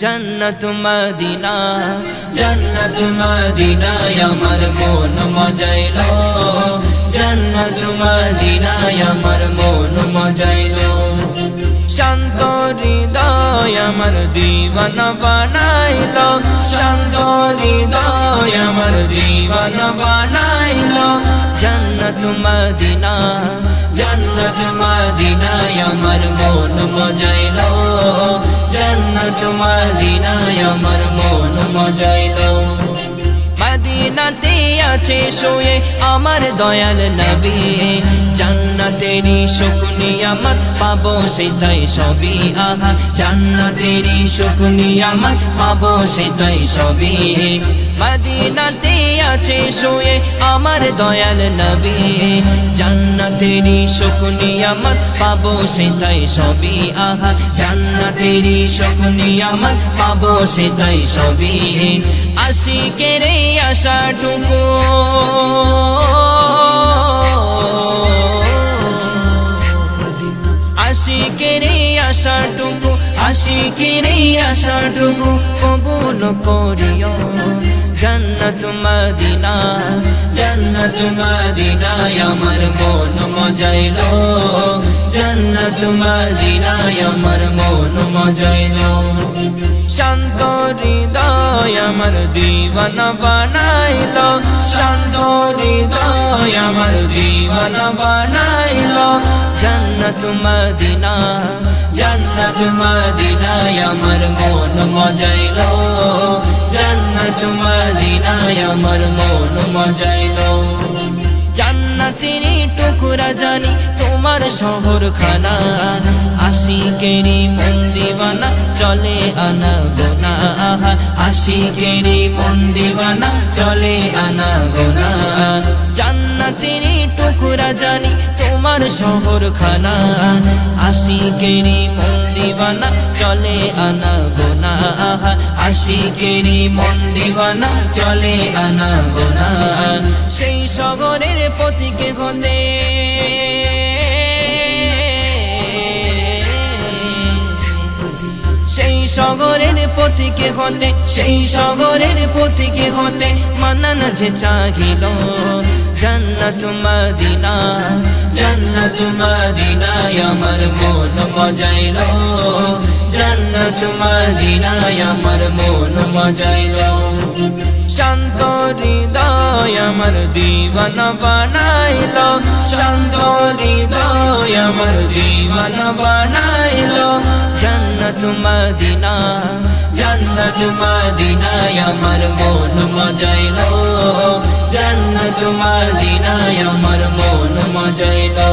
জান্নাত মদিনা জান্নাত মদিনায় আমার মন মজাইলো জান্নাত মদিনায় আমার মন মজাইলো শান্ত হৃদয় আমার দিওয়ানা বানাইলো শান্ত হৃদয় আমার দিওয়ানা বানাইলো জান্নাত মদিনা জান্নাত মদিনায় আমার মন মজাইলো জান্নাত মদিনায় আমার মন মজাইলো মদিনাতে আছে শুয়ে আমার দয়াল নবী জান্নাতেরই সুখ নিয়ামত পাবো সেটাই সবই আহা জান্নাতেরই সুখ নিয়ামত পাবো সেটাই সবই মদিনাতে আছে শুয়ে আমার দয়াল নবী জান্নাতেরই সুখ নিয়ামত পাবো সেটাই সবই আহা জান্নাতেরই সুখ নিয়ামত পাবো সেটাই সবই আশিকের এই আশাটুকু আশিকের এই আশাটুকু আশিকের এই আশাটুকু কবুল করিও জান্নাত মদিনা জান্নাত মদিনায় আমার মন মজাইলো জান্নাত মদিনায় আমার মন মজাইলো শান্ত হৃদয় আমার দিওয়ানা বানাইলো শান্ত হৃদয় আমার দিওয়ানা বানাইলো জান্নাত মদিনা জান্নাত মদিনায় আমার মন মজাইলো জান্নাত মদিনায় আমার মন মজাইলো জান্নাতের টুকরা জানি তোমার শহর খানা আশিকেরি মন দিওয়ানা চলে আনা গোনা আশিকেরি মন দিওয়ানা চলে আনা গোনা জান্নাতের টুকরা জানি তোমার শহর খানা আশিকেরি মন দিওয়ানা চলে আনা গোনা আশিকেরি মন দিওয়ানা চলে আনা গোনা সেই শহরের পথিকে হতে সেই শহরের পথিকে হতে সেই শহরের পথিকে হতে মানান যে চাহিল জান্নাত মদিনা জান্নাত মদিনায় আমার মন মজাইলো জান্নাত মদিনায় আমার মন মজাইলো শান্ত হৃদয় আমার দিওয়ানা বানাইলো শান্ত হৃদয় আমার দিওয়ানা বানাইলো জান্নাত মদিনা জান্নাত মদিনায় আমার মন মজাইলো জান্নাত মদিনায় আমার মন মজাইলো